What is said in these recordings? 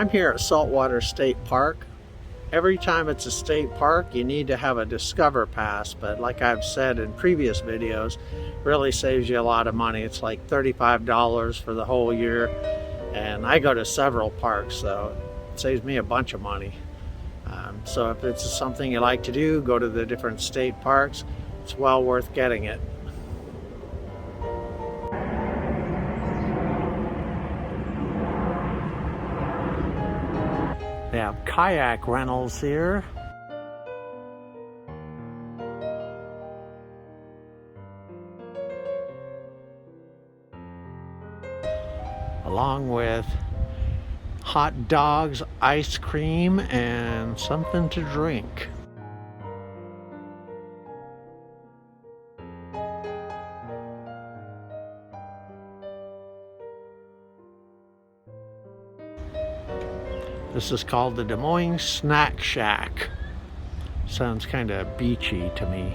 I'm here at Saltwater State Park. Every time it's a state park, you need to have a Discover Pass, but like I've said in previous videos, really saves you a lot of money. It's like $35 for the whole year, and I go to several parks, so it saves me a bunch of money. So if it's something you like to do, go to the different state parks. It's well worth getting it. They have Kayak Rentals here. Along with hot dogs, ice cream, and something to drink. This is called the Moines Snack Shack. Sounds kind of beachy to me.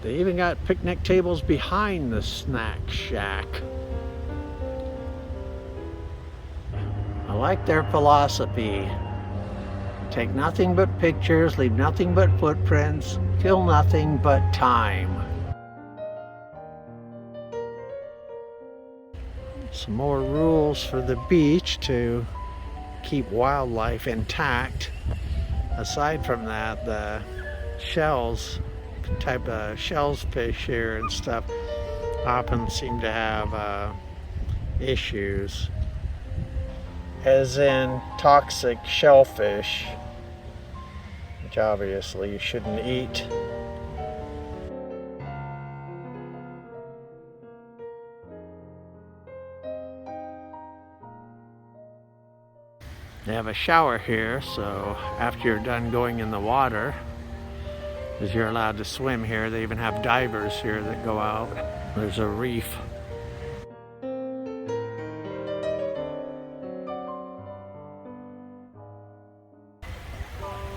They even got picnic tables behind the snack shack. I like their philosophy. Take nothing but pictures, leave nothing but footprints, kill nothing but time. Some more rules for the beach to keep wildlife intact. Aside from that, the type of shellfish here and stuff often seem to have issues. As in toxic shellfish, which obviously you shouldn't eat. They have a shower here, so after you're done going in the water, because you're allowed to swim here, they even have divers here that go out. There's a reef.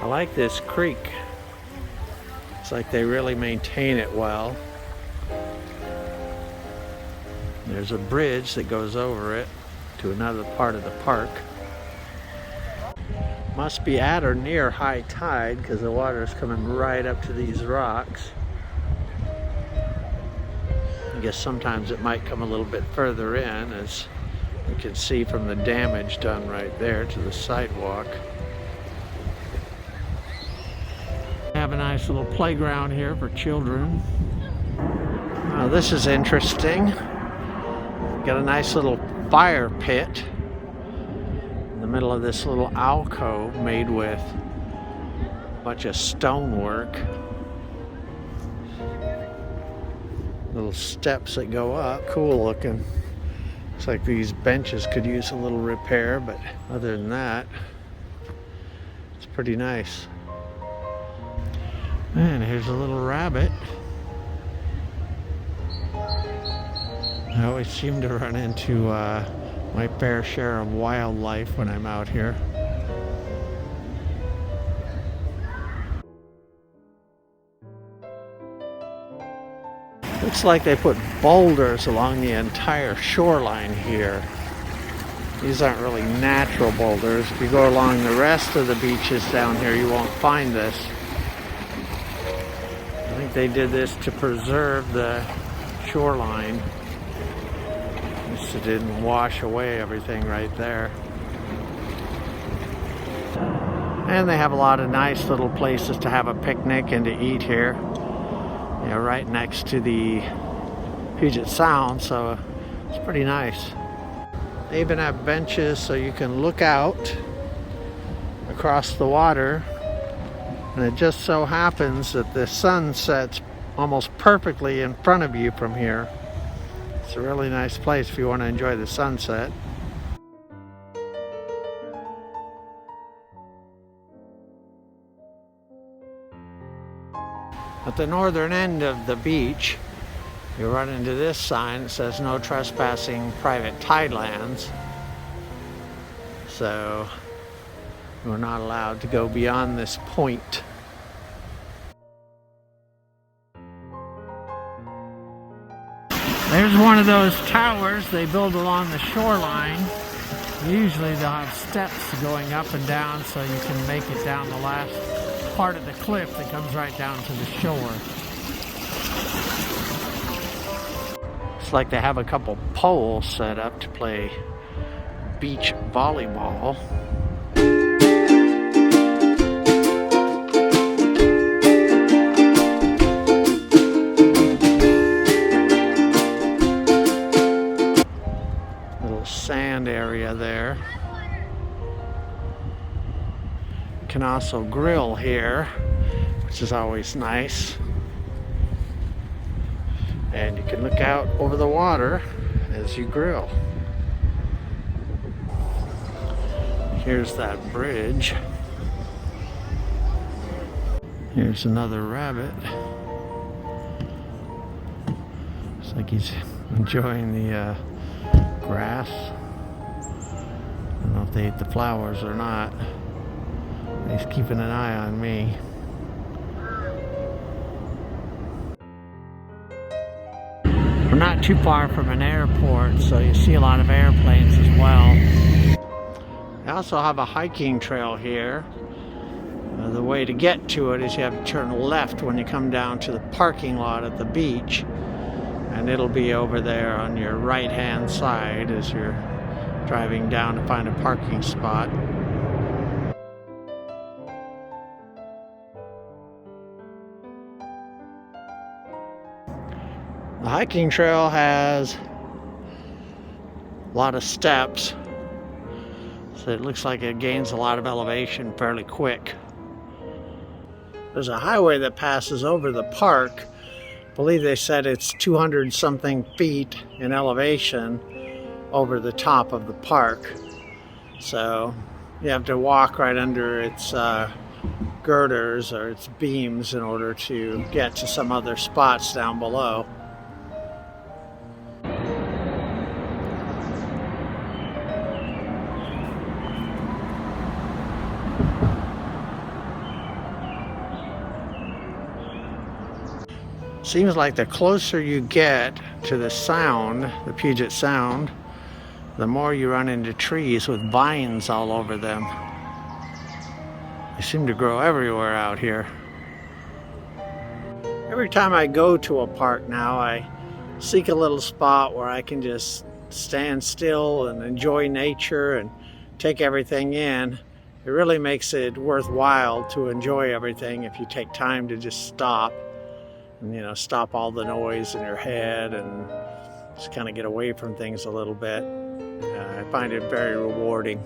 I like this creek. It's like they really maintain it well. There's a bridge that goes over it to another part of the park. Must be at or near high tide because the water is coming right up to these rocks. I guess sometimes it might come a little bit further in, as you can see from the damage done right there to the sidewalk. Have a nice little playground here for children. Now this is interesting. Got a nice little fire pit in the middle of this little alcove made with a bunch of stonework. Little steps that go up. Cool looking. Looks like these benches could use a little repair, but other than that, it's pretty nice. And here's a little rabbit. I always seem to run into my fair share of wildlife when I'm out here. Looks like they put boulders along the entire shoreline here. These aren't really natural boulders. If you go along the rest of the beaches down here, you won't find this. I think they did this to preserve the shoreline, so it didn't wash away everything right there. And they have a lot of nice little places to have a picnic and to eat here. You know, right next to the Puget Sound, so it's pretty nice. They even have benches so you can look out across the water. And it just so happens that the sun sets almost perfectly in front of you from here. It's a really nice place if you want to enjoy the sunset. At the northern end of the beach, you run into this sign that says no trespassing private tidelands. So we're not allowed to go beyond this point. There's one of those towers they build along the shoreline. Usually they'll have steps going up and down so you can make it down the last part of the cliff that comes right down to the shore. It's like they have a couple poles set up to play beach volleyball. Little sand area there. You can also grill here, which is always nice. And you can look out over the water as you grill. Here's that bridge. Here's another rabbit. Looks like he's enjoying the grass. I don't know if they ate the flowers or not. He's keeping an eye on me. We're not too far from an airport, so you see a lot of airplanes as well. They also have a hiking trail here. The way to get to it is you have to turn left when you come down to the parking lot at the beach, and it'll be over there on your right hand side as you're driving down to find a parking spot. The hiking trail has a lot of steps, so it looks like it gains a lot of elevation fairly quick. There's a highway that passes over the park. I believe they said it's 200 something feet in elevation over the top of the park. So you have to walk right under its girders or its beams in order to get to some other spots down below. Seems like the closer you get to the sound, the Puget Sound, the more you run into trees with vines all over them. They seem to grow everywhere out here. Every time I go to a park now, I seek a little spot where I can just stand still and enjoy nature and take everything in. It really makes it worthwhile to enjoy everything if you take time to just stop. And, stop all the noise in your head and just kind of get away from things a little bit. I find it very rewarding.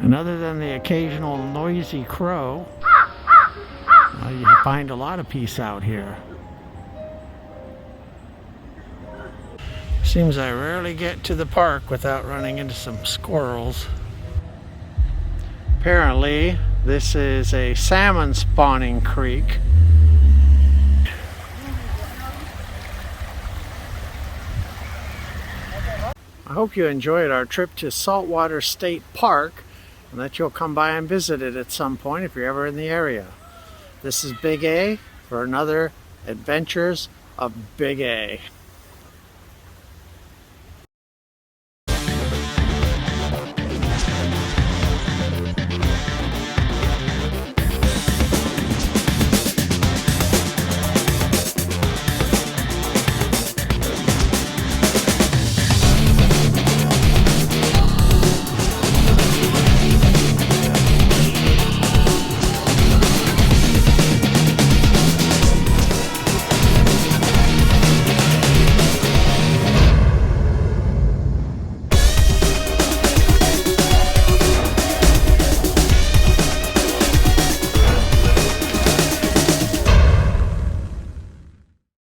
And other than the occasional noisy crow, you find a lot of peace out here. Seems I rarely get to the park without running into some squirrels. Apparently, this is a salmon spawning creek. I hope you enjoyed our trip to Saltwater State Park and that you'll come by and visit it at some point if you're ever in the area. This is Big A for another Adventures of Big A.